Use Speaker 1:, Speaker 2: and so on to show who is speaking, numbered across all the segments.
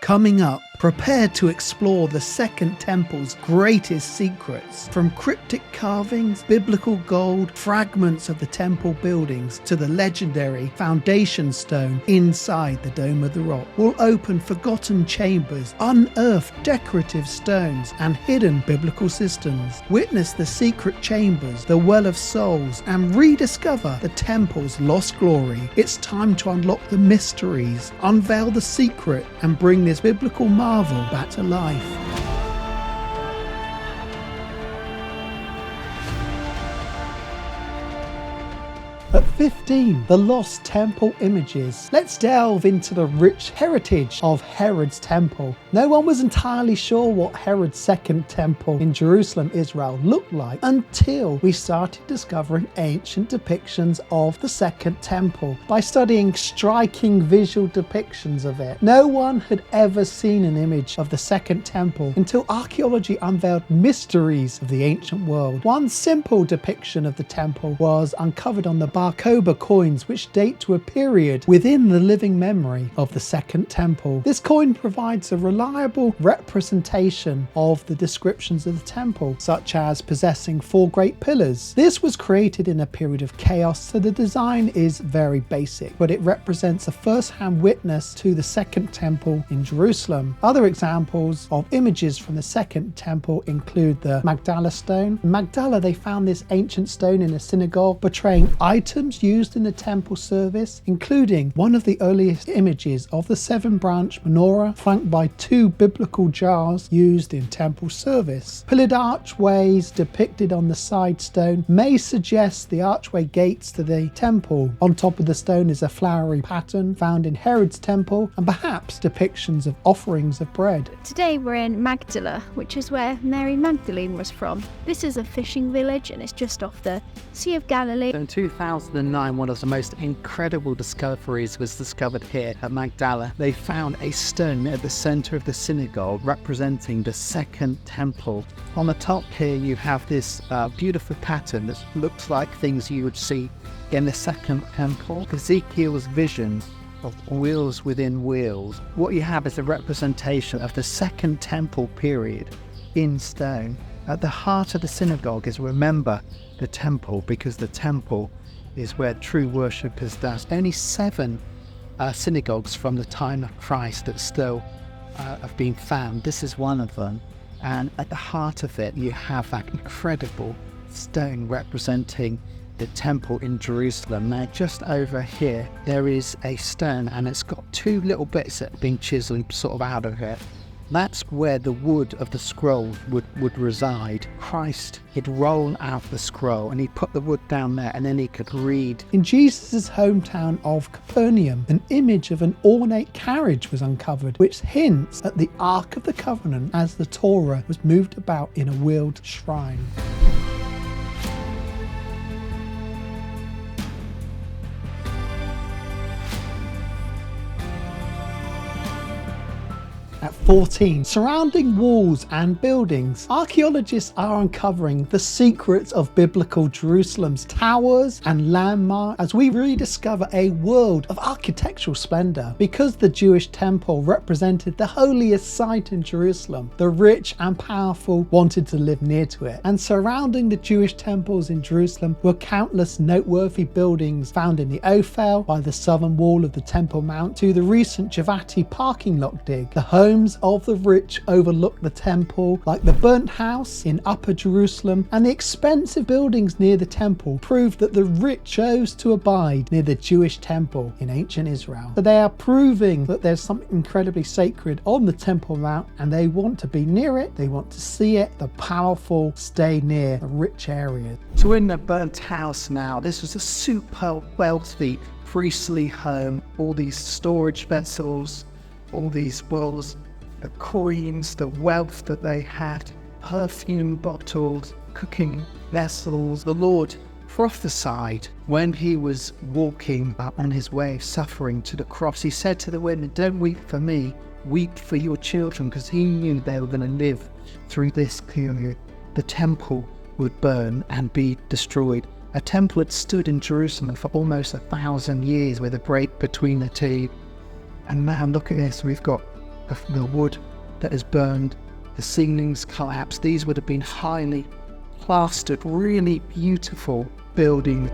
Speaker 1: Coming up, prepare to explore the Second Temple's greatest secrets, from cryptic carvings, biblical gold, fragments of the temple buildings, to the legendary foundation stone inside the Dome of the Rock. We'll open forgotten chambers, unearth decorative stones, and hidden biblical cisterns. Witness the secret chambers, the Well of Souls, and rediscover the temple's lost glory. It's time to unlock the mysteries, unveil the secret, and bring this biblical marvel back to life. At 15, the lost temple images. Let's delve into the rich heritage of Herod's temple. No one was entirely sure what Herod's second temple in Jerusalem, Israel looked like until we started discovering ancient depictions of the second temple. By studying striking visual depictions of it, no one had ever seen an image of the second temple until archaeology unveiled mysteries of the ancient world. One simple depiction of the temple was uncovered on the Barcoba coins, which date to a period within the living memory of the Second Temple. This coin provides a reliable representation of the descriptions of the temple, such as possessing 4 great pillars. This was created in a period of chaos, so the design is very basic, but it represents a first-hand witness to the Second Temple in Jerusalem. Other examples of images from the Second Temple include the Magdala stone. In Magdala, they found this ancient stone in a synagogue portraying items used in the temple service, including one of the earliest images of the 7-branch menorah flanked by 2 biblical jars used in temple service. Pillared archways depicted on the side stone may suggest the archway gates to the temple. On top of the stone is a flowery pattern found in Herod's temple, and perhaps depictions of offerings of bread.
Speaker 2: Today we're in Magdala, which is where Mary Magdalene was from. This is a fishing village and it's just off the Sea of Galilee.
Speaker 3: In 2009, one of the most incredible discoveries was discovered here at Magdala. They found a stone at the center of the synagogue representing the Second Temple. On the top here you have this beautiful pattern that looks like things you would see in the Second Temple. Ezekiel's vision of wheels within wheels. What you have is a representation of the Second Temple period in stone. At the heart of the synagogue is, remember, the temple, because the temple is where true worship is done. Only 7 synagogues from the time of Christ that still have been found. This is one of them. And at the heart of it, you have that incredible stone representing the temple in Jerusalem. Now, just over here, there is a stone, and it's got 2 little bits that have been chiseled sort of out of it. That's where the wood of the scroll would reside. Christ, he'd roll out the scroll and he'd put the wood down there, and then he could read.
Speaker 1: In Jesus' hometown of Capernaum, an image of an ornate carriage was uncovered, which hints at the Ark of the Covenant as the Torah was moved about in a wheeled shrine. At 14, surrounding walls and buildings, archaeologists are uncovering the secrets of biblical Jerusalem's towers and landmarks as we rediscover a world of architectural splendor. Because the Jewish temple represented the holiest site in Jerusalem, the rich and powerful wanted to live near to it. And surrounding the Jewish temples in Jerusalem were countless noteworthy buildings found in the Ophel, by the southern wall of the Temple Mount, to the recent Javati parking lot dig. The homes of the rich overlook the temple, like the burnt house in Upper Jerusalem, and the expensive buildings near the temple prove that the rich chose to abide near the Jewish temple in ancient Israel. So they are proving that there's something incredibly sacred on the Temple Mount, and they want to be near it, they want to see it. The powerful stay near the rich areas.
Speaker 3: So we're in the burnt house now. This was a super wealthy priestly home. All these storage vessels, all these wells, the coins, the wealth that they had, perfume bottles, cooking vessels. The Lord prophesied when he was walking on his way of suffering to the cross. He said to the women, "Don't weep for me, weep for your children," because he knew they were going to live through this period. The temple would burn and be destroyed. A temple had stood in Jerusalem for almost 1,000 years with a break between the two. And now look at this, we've got of the wood that is burned, the ceilings collapsed. These would have been highly plastered, really beautiful buildings.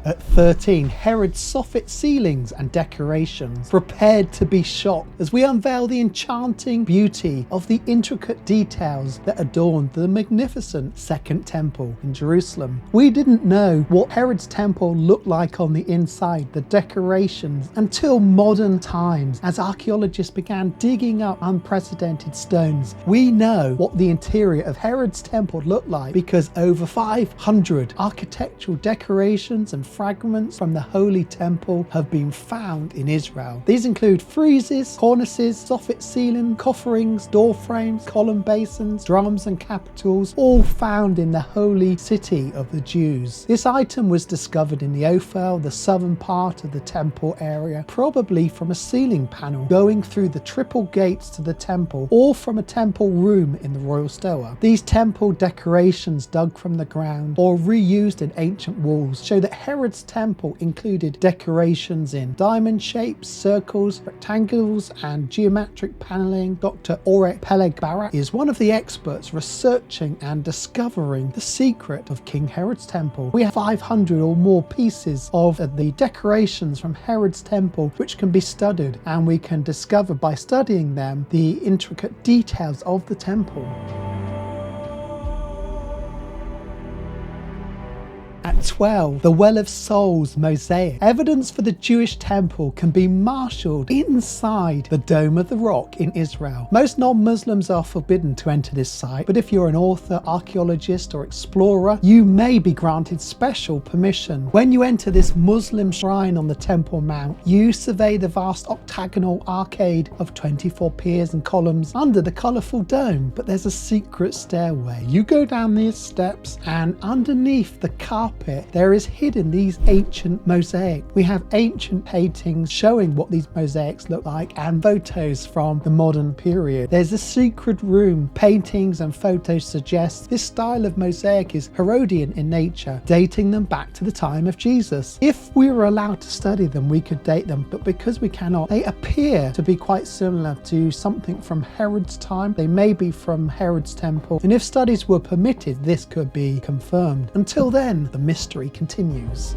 Speaker 1: At 13, Herod's soffit ceilings and decorations prepared to be shocked as we unveil the enchanting beauty of the intricate details that adorned the magnificent Second Temple in Jerusalem. We didn't know what Herod's temple looked like on the inside, the decorations, until modern times as archaeologists began digging up unprecedented stones. We know what the interior of Herod's temple looked like because over 500 architectural decorations and fragments from the Holy Temple have been found in Israel. These include friezes, cornices, soffit ceiling, cofferings, door frames, column basins, drums and capitals, all found in the holy city of the Jews. This item was discovered in the Ophel, the southern part of the temple area, probably from a ceiling panel going through the triple gates to the temple or from a temple room in the royal Stoa. These temple decorations dug from the ground or reused in ancient walls show that Herod's temple included decorations in diamond shapes, circles, rectangles, and geometric paneling. Dr. Orek Peleg Barak is one of the experts researching and discovering the secret of King Herod's temple. We have 500 or more pieces of the decorations from Herod's temple which can be studied, and we can discover by studying them the intricate details of the temple. At 12, the Well of Souls mosaic. Evidence for the Jewish temple can be marshalled inside the Dome of the Rock in Israel. Most non-Muslims are forbidden to enter this site, but if you're an author, archaeologist, or explorer, you may be granted special permission. When you enter this Muslim shrine on the Temple Mount, you survey the vast octagonal arcade of 24 piers and columns under the colourful dome, but there's a secret stairway. You go down these steps, and underneath the carpet there is hidden these ancient mosaics. We have ancient paintings showing what these mosaics look like and photos from the modern period. There's a secret room. Paintings and photos suggest this style of mosaic is Herodian in nature, dating them back to the time of Jesus. If we were allowed to study them, we could date them, but because we cannot, they appear to be quite similar to something from Herod's time. They may be from Herod's temple, and if studies were permitted, this could be confirmed. Until then, the mystery continues.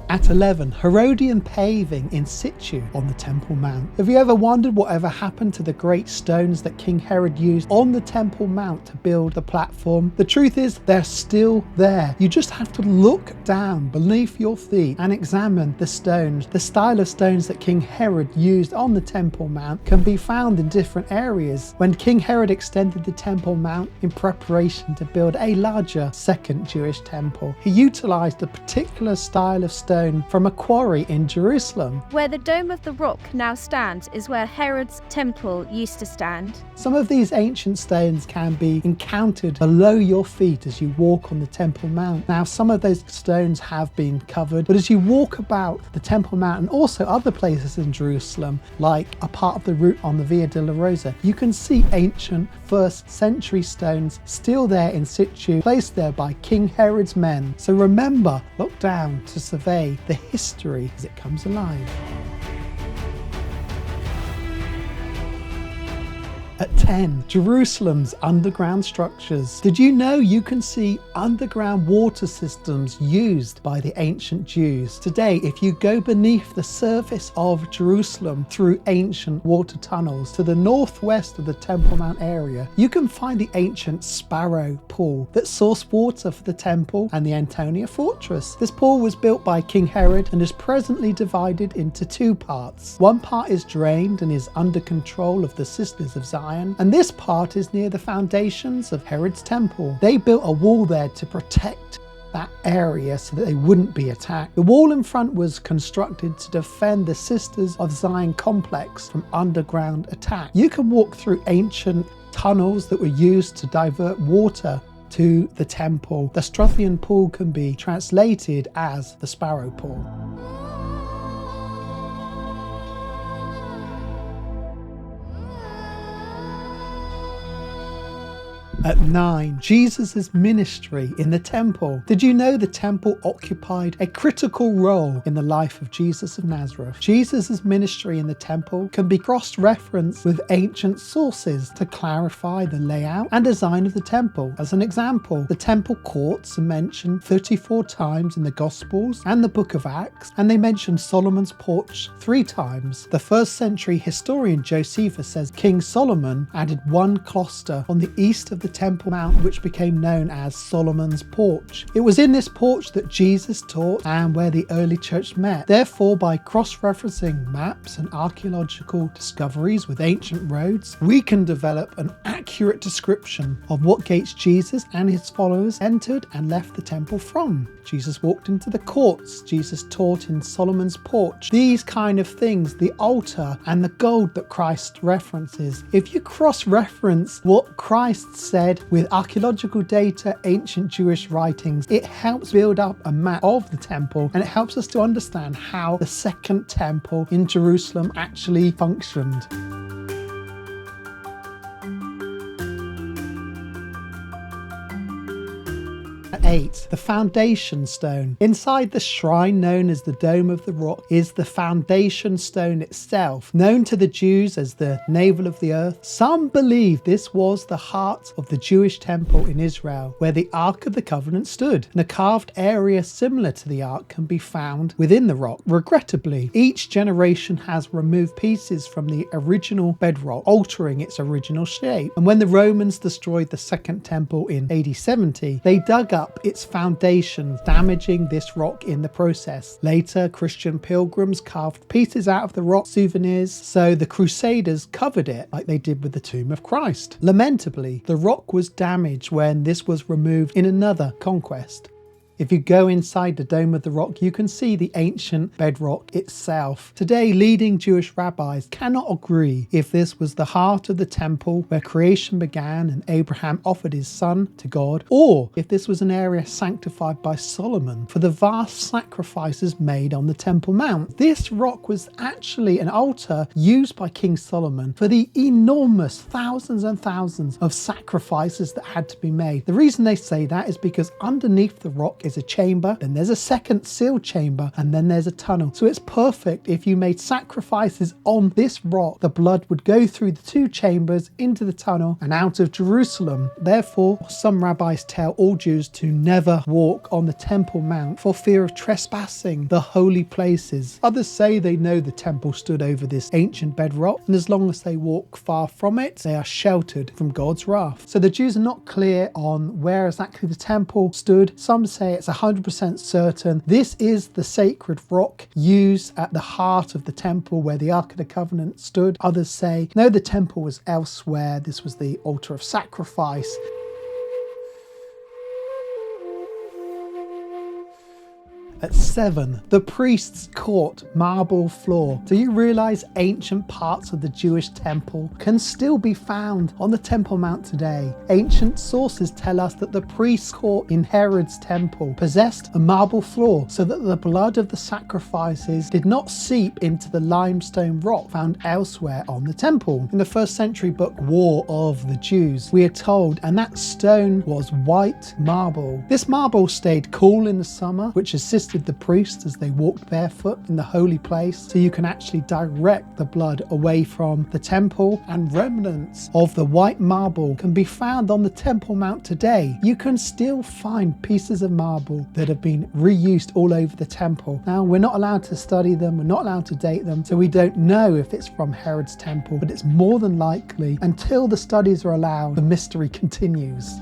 Speaker 1: At 11, Herodian paving in situ on the Temple Mount. Have you ever wondered whatever happened to the great stones that King Herod used on the Temple Mount to build the platform? The truth is, they're still there. You just have to look down beneath your feet and examine the stones. The style of stones that King Herod used on the Temple Mount can be found in different areas. When King Herod extended the Temple Mount in preparation to build a larger second Jewish temple, he utilized a particular style of stone from a quarry in Jerusalem.
Speaker 2: Where the Dome of the Rock now stands is where Herod's temple used to stand.
Speaker 1: Some of these ancient stones can be encountered below your feet as you walk on the Temple Mount. Now, some of those stones have been covered, but as you walk about the Temple Mount and also other places in Jerusalem, like a part of the route on the Via Dolorosa, you can see ancient 1st century stones still there in situ, placed there by King Herod's men. So remember, look down to survey the history as it comes alive. At 10, Jerusalem's underground structures. Did you know you can see underground water systems used by the ancient Jews? Today, if you go beneath the surface of Jerusalem through ancient water tunnels to the northwest of the Temple Mount area, you can find the ancient Sparrow Pool that sourced water for the temple and the Antonia fortress. This pool was built by King Herod and is presently divided into two parts. One part is drained and is under control of the Sisters of Zion, and this part is near the foundations of Herod's temple. They built a wall there to protect that area so that they wouldn't be attacked. The wall in front was constructed to defend the Sisters of Zion complex from underground attack. You can walk through ancient tunnels that were used to divert water to the temple. The Struthian Pool can be translated as the Sparrow Pool. At 9, Jesus' ministry in the temple. Did you know the temple occupied a critical role in the life of Jesus of Nazareth? Jesus' ministry in the temple can be cross-referenced with ancient sources to clarify the layout and design of the temple. As an example, the temple courts are mentioned 34 times in the Gospels and the book of Acts, and they mention Solomon's porch 3 times. The 1st century historian Josephus says King Solomon added one cloister on the east of the Temple Mount, which became known as Solomon's Porch. It was in this porch that Jesus taught and where the early church met. Therefore, by cross-referencing maps and archaeological discoveries with ancient roads, we can develop an accurate description of what gates Jesus and his followers entered and left the temple from. Jesus walked into the courts. Jesus taught in Solomon's porch. These kind of things, the altar and the gold that Christ references. If you cross-reference what Christ said with archaeological data, ancient Jewish writings, it helps build up a map of the temple, and it helps us to understand how the Second Temple in Jerusalem actually functioned. 8. The foundation stone. Inside the shrine known as the Dome of the Rock is the foundation stone itself, known to the Jews as the navel of the earth. Some believe this was the heart of the Jewish temple in Israel, where the Ark of the Covenant stood, and a carved area similar to the Ark can be found within the rock. Regrettably, each generation has removed pieces from the original bedrock, altering its original shape. And when the Romans destroyed the Second Temple in AD 70, they dug up its foundations, damaging this rock in the process. Later, Christian pilgrims carved pieces out of the rock souvenirs, so the Crusaders covered it like they did with the tomb of Christ. Lamentably, the rock was damaged when this was removed in another conquest. If you go inside the Dome of the Rock, you can see the ancient bedrock itself. Today, leading Jewish rabbis cannot agree if this was the heart of the temple where creation began and Abraham offered his son to God, or if this was an area sanctified by Solomon for the vast sacrifices made on the Temple Mount. This rock was actually an altar used by King Solomon for the enormous thousands and thousands of sacrifices that had to be made. The reason they say that is because underneath the rock is a chamber, then there's a second sealed chamber, and then there's a tunnel. So it's perfect if you made sacrifices on this rock. The blood would go through the 2 chambers into the tunnel and out of Jerusalem. Therefore, some rabbis tell all Jews to never walk on the Temple Mount for fear of trespassing the holy places. Others say they know the temple stood over this ancient bedrock, and as long as they walk far from it, they are sheltered from God's wrath. So the Jews are not clear on where exactly the temple stood. Some say it's 100% certain this is the sacred rock used at the heart of the temple where the Ark of the Covenant stood. Others say no, the temple was elsewhere. This was the altar of sacrifice. At 7, the priest's court marble floor. Do you realize ancient parts of the Jewish temple can still be found on the Temple Mount today? Ancient sources tell us that the priest's court in Herod's temple possessed a marble floor so that the blood of the sacrifices did not seep into the limestone rock found elsewhere on the temple. In the 1st century book War of the Jews, we are told, and that stone was white marble. This marble stayed cool in the summer, which assisted the priests as they walked barefoot in the holy place, so you can actually direct the blood away from the temple, and remnants of the white marble can be found on the Temple Mount today. You can still find pieces of marble that have been reused all over the temple. Now, we're not allowed to study them, we're not allowed to date them, so we don't know if it's from Herod's temple, but it's more than likely. Until the studies are allowed, the mystery continues.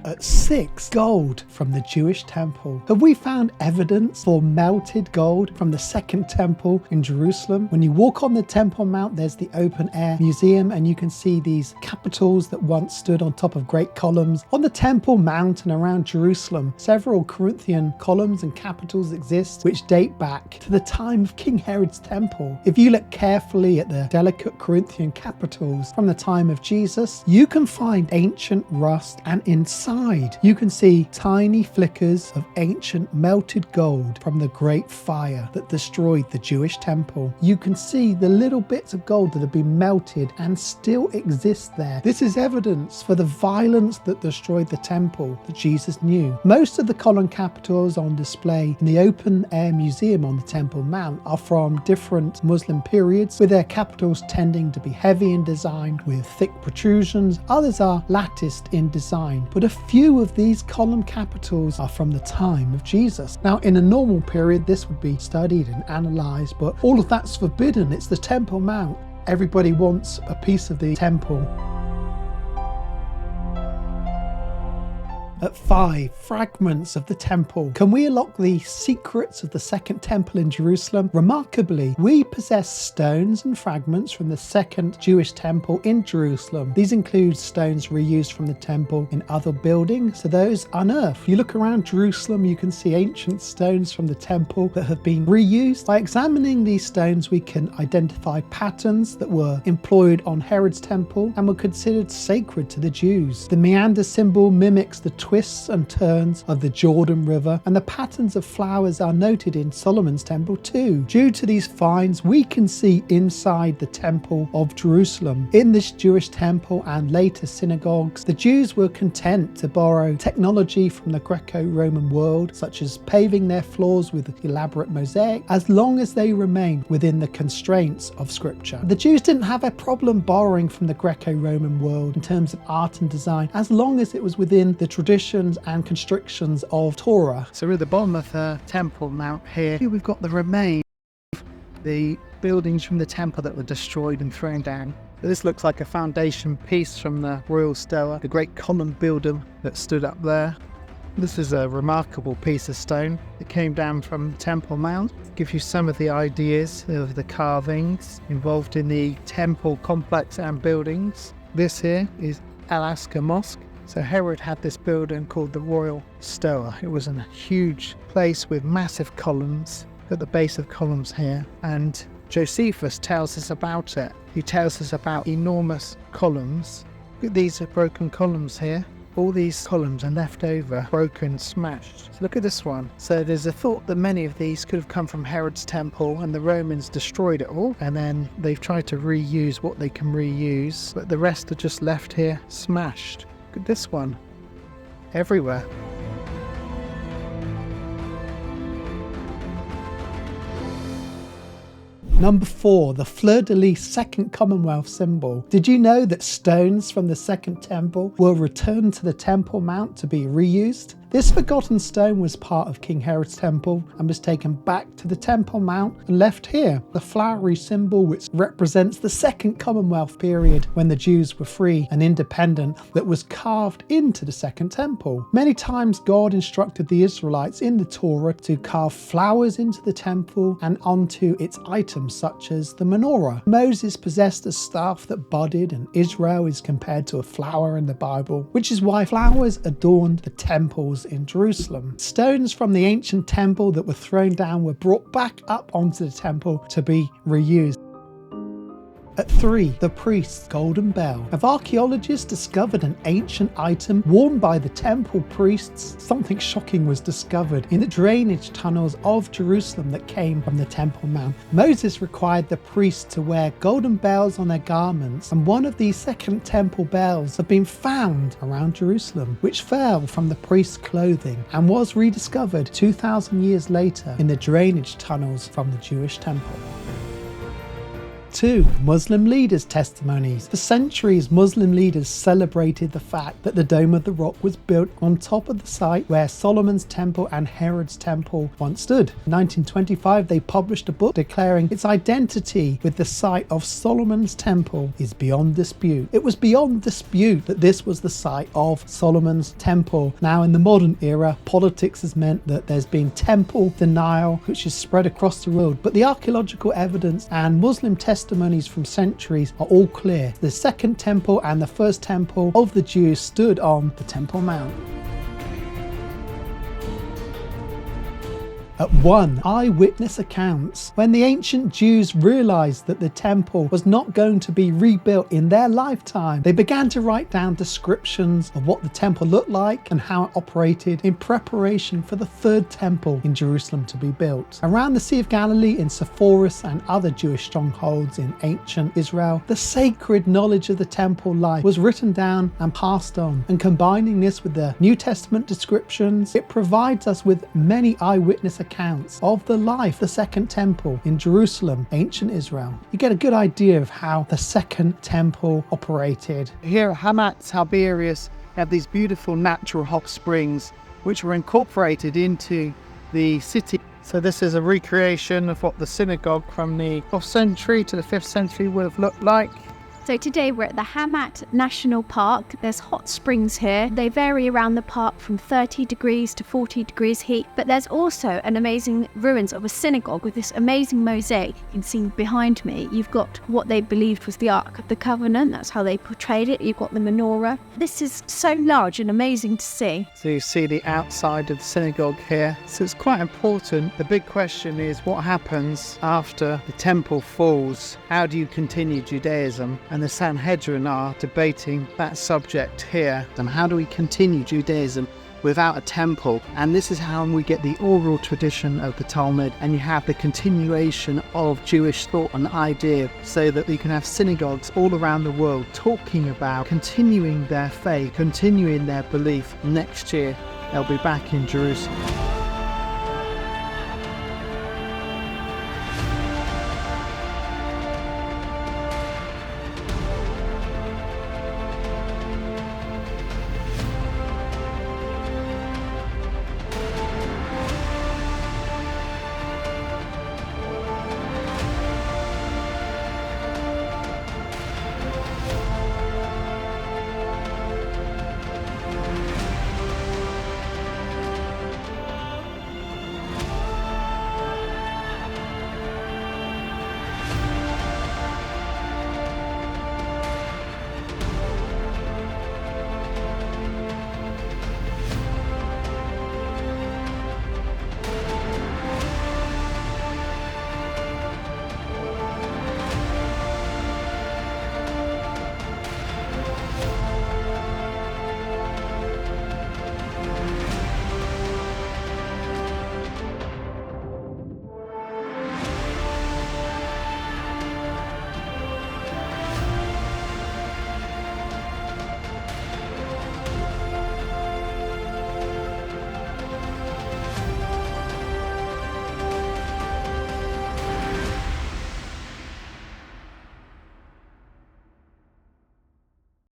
Speaker 1: At 6, gold from the Jewish temple. Have we found evidence for melted gold from the Second Temple in Jerusalem? When you walk on the Temple Mount, there's the open air museum, and you can see these capitals that once stood on top of great columns. On the Temple Mount and around Jerusalem, several Corinthian columns and capitals exist which date back to the time of King Herod's temple. If you look carefully at the delicate Corinthian capitals from the time of Jesus, you can find ancient rust, and inside inside, you can see tiny flickers of ancient melted gold from the great fire that destroyed the Jewish temple. You can see the little bits of gold that have been melted and still exist there. This is evidence for the violence that destroyed the temple that Jesus knew. Most of the column capitals on display in the open-air museum on the Temple Mount are from different Muslim periods, with their capitals tending to be heavy in design with thick protrusions. Others are latticed in design, but a few of these column capitals are from the time of Jesus. Now, in a normal period, this would be studied and analysed, but all of that's forbidden. It's the Temple Mount. Everybody wants a piece of the temple. At 5, fragments of the temple. Can we unlock the secrets of the Second Temple in Jerusalem? Remarkably, we possess stones and fragments from the Second Jewish Temple in Jerusalem. These include stones reused from the temple in other buildings, so those unearthed. If you look around Jerusalem, you can see ancient stones from the temple that have been reused. By examining these stones, we can identify patterns that were employed on Herod's temple and were considered sacred to the Jews. The meander symbol mimics the twists and turns of the Jordan River, and the patterns of flowers are noted in Solomon's temple too. Due to these finds, we can see inside the temple of Jerusalem. In this Jewish temple and later synagogues, the Jews were content to borrow technology from the Greco-Roman world, such as paving their floors with elaborate mosaic, as long as they remained within the constraints of scripture. The Jews didn't have a problem borrowing from the Greco-Roman world in terms of art and design, as long as it was within the traditions and constrictions of Torah.
Speaker 3: So at the bottom of the Temple Mount here we've got the remains of the buildings from the temple that were destroyed and thrown down. So this looks like a foundation piece from the Royal Stoa, the great column building that stood up there. This is a remarkable piece of stone that came down from Temple Mount. Gives you some of the ideas of the carvings involved in the temple complex and buildings. This here is Al-Aqsa Mosque. So Herod had this building called the Royal Stoa. It was a huge place with massive columns at the base of columns here, and Josephus tells us about it. He tells us about enormous columns. Look at these broken columns here. All these columns are left over, broken, smashed. So look at this one. So there's a thought that many of these could have come from Herod's temple, and the Romans destroyed it all, and then they've tried to reuse what they can reuse, but the rest are just left here smashed. Look at this one. Everywhere.
Speaker 1: Number 4, the fleur-de-lis Second Commonwealth symbol. Did you know that stones from the Second Temple were returned to the Temple Mount to be reused? This forgotten stone was part of King Herod's temple and was taken back to the Temple Mount and left here. The flowery symbol, which represents the Second Commonwealth period when the Jews were free and independent, that was carved into the Second Temple. Many times God instructed the Israelites in the Torah to carve flowers into the temple and onto its items, such as the menorah. Moses possessed a staff that budded, and Israel is compared to a flower in the Bible, which is why flowers adorned the temples in Jerusalem. Stones from the ancient temple that were thrown down were brought back up onto the temple to be reused. At 3, the priest's golden bell. Have archaeologists discovered an ancient item worn by the temple priests? Something shocking was discovered in the drainage tunnels of Jerusalem that came from the Temple Mount. Moses required the priests to wear golden bells on their garments, and one of these Second Temple bells have been found around Jerusalem, which fell from the priest's clothing and was rediscovered 2,000 years later in the drainage tunnels from the Jewish temple. 2. Muslim leaders' testimonies. For centuries, Muslim leaders celebrated the fact that the Dome of the Rock was built on top of the site where Solomon's temple and Herod's temple once stood. In 1925, they published a book declaring its identity with the site of Solomon's temple is beyond dispute. It was beyond dispute that this was the site of Solomon's temple. Now, in the modern era, politics has meant that there's been temple denial, which is spread across the world, but the archaeological evidence and Muslim testimonies from centuries are all clear. The Second Temple and the First Temple of the Jews stood on the Temple Mount. At one eyewitness accounts, when the ancient Jews realized that the temple was not going to be rebuilt in their lifetime, they began to write down descriptions of what the temple looked like and how it operated in preparation for the third temple in Jerusalem to be built. Around the Sea of Galilee, in Sepphoris and other Jewish strongholds in ancient Israel, the sacred knowledge of the temple life was written down and passed on. And combining this with the New Testament descriptions, it provides us with many eyewitness accounts of the life of the Second Temple in Jerusalem, ancient Israel. You get a good idea of how the Second Temple operated.
Speaker 3: Here at Hammat, Tiberias, you have these beautiful natural hot springs which were incorporated into the city. So this is a recreation of what the synagogue from the 4th century to the 5th century would have looked like.
Speaker 2: So today we're at the Hammat National Park. There's hot springs here. They vary around the park from 30 degrees to 40 degrees heat. But there's also an amazing ruins of a synagogue with this amazing mosaic. You can see behind me, you've got what they believed was the Ark of the Covenant. That's how they portrayed it. You've got the menorah. This is so large and amazing to see.
Speaker 3: So you see the outside of the synagogue here. So it's quite important. The big question is what happens after the temple falls? How do you continue Judaism? And the Sanhedrin are debating that subject here. And how do we continue Judaism without a temple? And this is how we get the oral tradition of the Talmud, and you have the continuation of Jewish thought and idea, so that you can have synagogues all around the world talking about continuing their faith, continuing their belief. Next year they'll be back in Jerusalem.